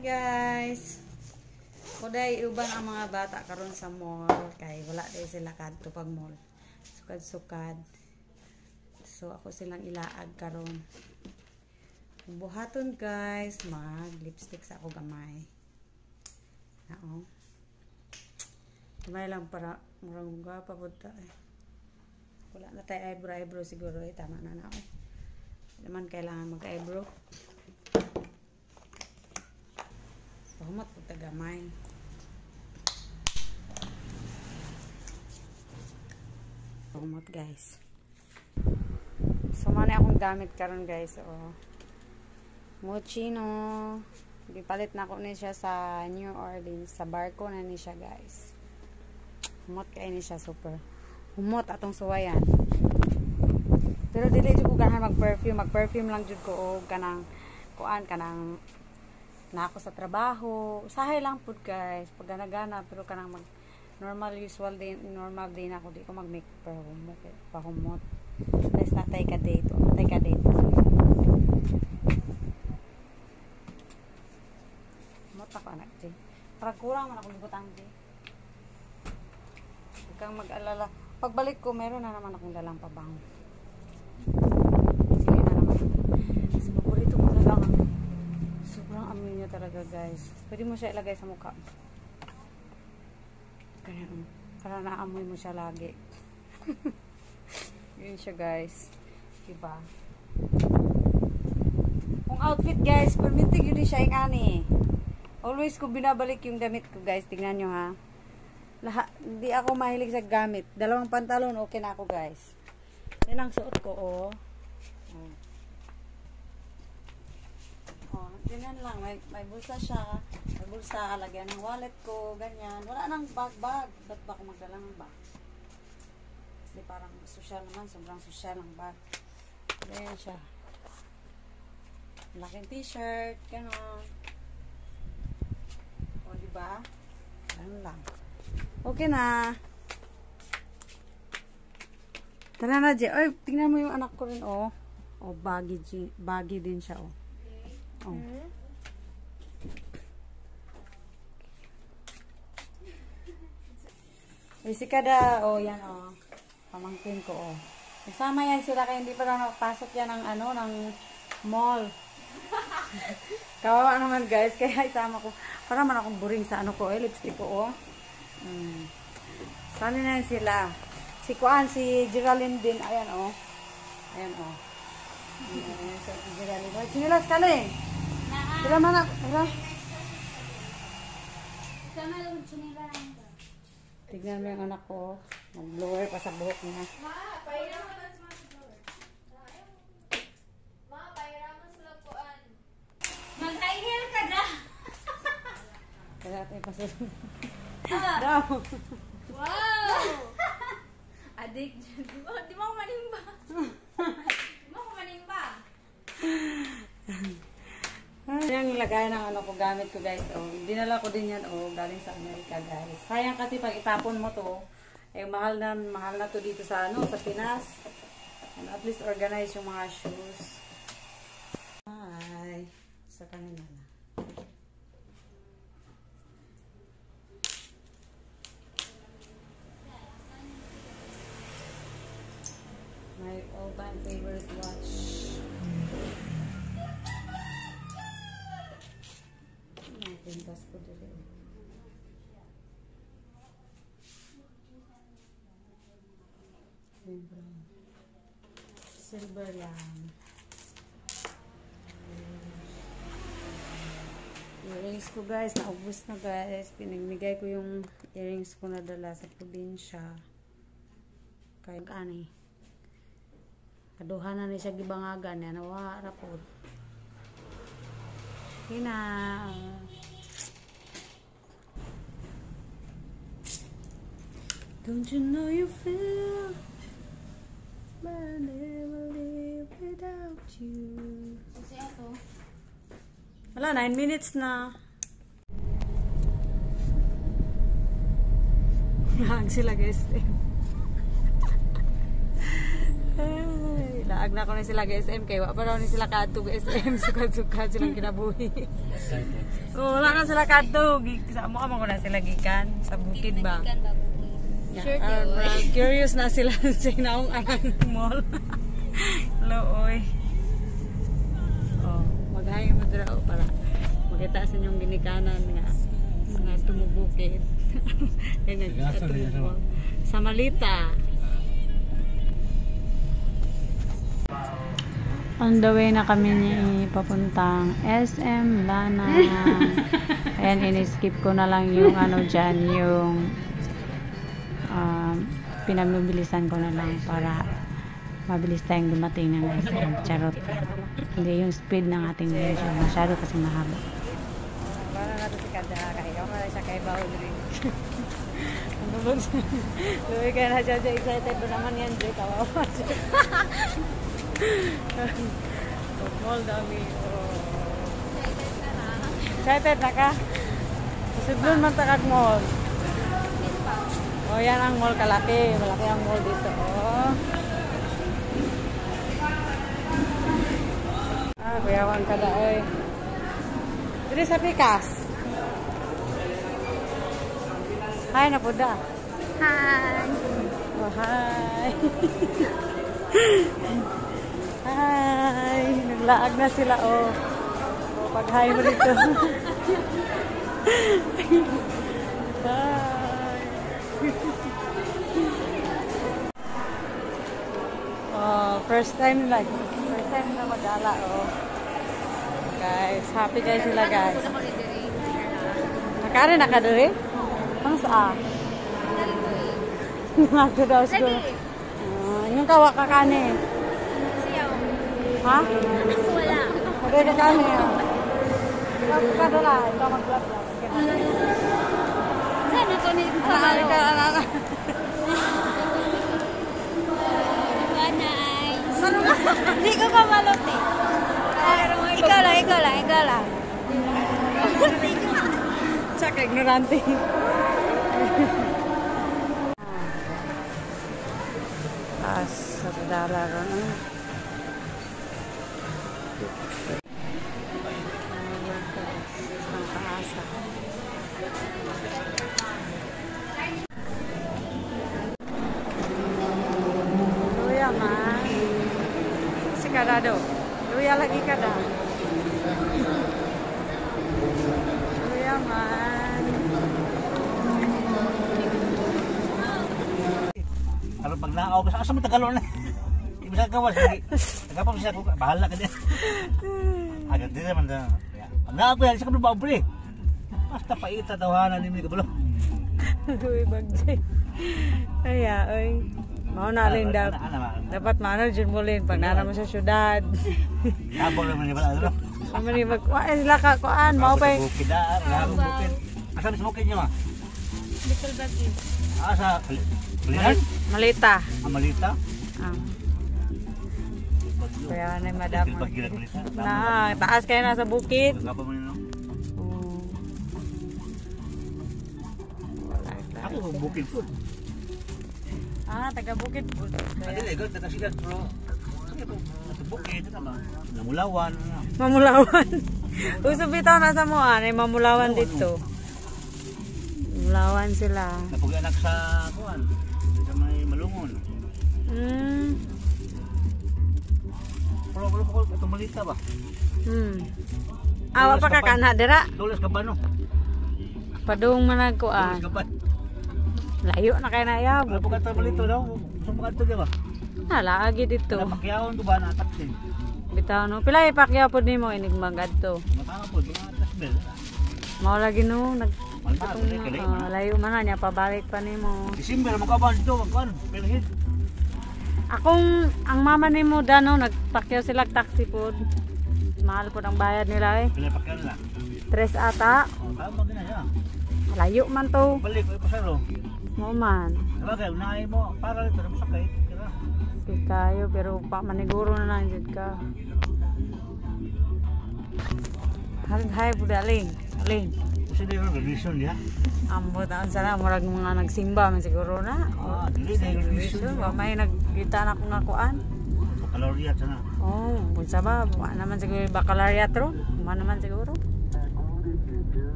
Guys, kuday uban ang mga bata karon sa mall kay wala day sila kadto pag mall, sukad-sukad. So ako silang ilaag karon. Buhaton guys, mag lipstick sa ako gamay. Nao. Gamay lang para murang gapa pud ta eh. Wala na tay eyebrow siguro eh, tama na na ako. Naman kailangan mag-eyebrow. Pahumot po tagamay. Pahumot guys. So man akong gamit karon guys. Oh. Mochino. Gipalit na ko ni siya sa New Orleans. Sa barko na ni siya guys. Humot kay ni siya super. Humot atong suwayan. Pero dili jud ko ganahan mag-perfume lang jud ko og kanang kuan kanang na ako sa trabaho. Usahay lang pud guys. Pag gana-gana pero kanang mag normal day na ako di ko mag-make pahumot. Let's not take a date. Take a date. Humot ako anak di. Para kurang man ako libutang di. Huwag kang mag-alala. Pagbalik ko meron na naman akong dalang pabango. Sige na naman. Kasi paborito ko talaga. Sobrang amoy niya talaga guys. Pwede mo siya ilagay sa mukha. Ganyan. Para naamoy mo siya lagi. Yun siya guys. Diba? Kung outfit guys, permitting yun siya yung ani. Always ko binabalik yung damit ko guys. Tingnan nyo ha. Hindi ako mahilig sa gamit. Dalawang pantalon, okay na ako guys. Yan ang suot ko oh. Ganyan lang, may bulsa siya. May bulsa, lagyan ng wallet ko, ganyan. Wala nang bag. Ba't ba ako magdala ng bag? Kasi parang social naman, sobrang social ng bag. Ganyan siya. Laking t-shirt, gano'n. O, diba? Ganun lang. Okay na. Tara na, Jay. Ay, tingnan mo yung anak ko rin, oh. Oh, baggy din siya, oh. Oh. Si Kada, oh yan oh. Pamangkin ko oh. Kasama yan sila kaya hindi pa lang nakapasok yan ng ano, ng mall. Kawawa naman guys, kaya isama ko. Para man akong boring sa ano ko eh, lipstick ko oh. Sali na yan sila. Si Kuan, si Geraldine din, ayan oh. Ayan oh. Ayan si Geraldine. Sinilas ka lang. Tira mana, tira. Tignan mo yung anak ko. Mag-blower pa sa buhok niya. Ma, pairaman sa mga blower. Ma, pairaman sa lapuan. Mag-high heel ka na. Kaya tayo pasunod. Daw. Wow! Adik. Di mo ako manimba. Di mo ako manimba. Yung lagay ng ano ko, gamit ko guys. Oh, dinala ko din yan oh, galing sa Amerika guys. Sayang kasi pag itapon mo to, eh mahal na to dito sa ano, sa Pinas. And at least organize yung mga shoes. Bye. Sa kanila na. My all-time favorite watch. Pintas ko dito. Silver lang. Earrings ko guys, naubos na guys. Pinagmigay ko yung earrings ko na dala sa probinsya. Kaya kani. Kaduhan na ni siya gibangagan. Yan, nawara po. Hina. Don't you know you feel but I never live without you. Kasi ako. Wala, 9 minutes na. Lang sila guys. Ay, Daag na ko na sila SM kay wa pa raw ni sila kadto SM sukad-sukad silang kinabuhi. Oh, wala na sila kadto. Sa mo ka na sila gikan sa bukid ba? Sure Curious na sila sa inaong arang mall. Looy. Oh, maghayo mo dira para makita sa inyong ginikanan nga mga tumubukid. Sa Malita. On the way na kami ni papuntang SM Lana. Ayan, in-skip ko na lang yung ano dyan, yung pinagbibilisan ko na lang para mabilis tayong dumating ng SM. Charot. Hindi yung speed ng ating video. Masyado kasi mahaba. Para natin si Kada. Kaya ako siya kay Baudry. Luwi ka na siya. Excited ba naman yan, Jay? Kawawa siya. Mall dami. Excited na ka? Sudlon man takag mall. Oh, yan ang mall kalaki. Malaki ang mall dito. Oh. Bayawan ka da oy. Diri sa Pikas. Hi na po da. Hi. Oh, hi. Hi. Naglaag na sila oh. Oh, pag-hi mo dito. Bye. Oh, first time na magala oh. Guys, happy guys sila guys. Nakare na ka diri? Ang saa? Nga daw siguro. Yung kawa ka kani. Siyaw. Ha? Wala. Okay ka kani. Ikaw ka dala. Ikaw mag-vlog lang. Sana to ni Pabalo. Ano? Ganay. Hindi ko kamalot eh. Ikaw lang. Tsaka ignorante. Sa dala ron. Ang kaasa. Luya man. Si Kadado. Luya lagi kada. Luya man. Kalau pag naaw ka, asa mo tagalon na? Di bisa gawas lagi. Tagapam siya ko, bahala ka din. Agad din naman na. Pag naaw ko yan, siya ka ba pre? Basta paita tawanan ni kabalo. Uy, bagjay. Ay, ay. Mao na alin daw. Dapat mano dyan mo lin pag nara mo sa syudad. Kabol naman niya pala. Naman ni sila ka kuan mao pa. Bukid da, bukid. Asa mis bukid niya ma? Little Baggy. Asa Balinan? Malita. Malita? Ah. Kaya na madam. Bagyo Malita. Na, taas kayo na sa bukid. Gapa mo nino? Ako bukid po. Taga bukid po. Adi lego taga sigat bro. Bukid ito ba? Namulawan. Mamulawan. Uso bitaw na sa mua, ay mamulawan dito. Mamulawan sila. Napag anak sa kuan. Sa may Malungon. Pero ito Malita ba? Awa pa ka kana dira. Tulas ka ba no? Padung managkuan. Tulas ka ba? Layo na kay na yab. Ano pa ka Malito daw? Gusto mo ka ba? Lagi dito. Napakyawan ko ba na taksin? Bitaw no. Pila ipakyaw pod nimo inig magadto. Matanga po, mga tasbel. Mao lagi no layo man na niya pabalik pa nimo. December mo ka ba dito? Magkuhan? Pilhid? Ang mama nimo dano nagpakyaw sila taxi pod. Mahal pod ang bayad nila eh. Pila pakyan lang. 3 ata. Tama din na siya. Layo man to. Balik ko ipasaro. Mo man. Sabagay, unahin mo. Para rito, namasakay. Di kayo pero pa maniguro na nandiyan ka. Hay budaling. Aling. Kasi di yung revision niya. Ambot ang sana murag mga nagsimba man siguro na. Dili na yung revision. Ba may nagkita na kung nakuan. baccalaureate sana. Oh, unsa ba? Wa naman siguro baccalaureate ro. Wa naman siguro.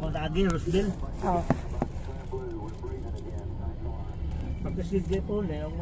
O lagi Roseville. Oh. Pagkasigay po, leong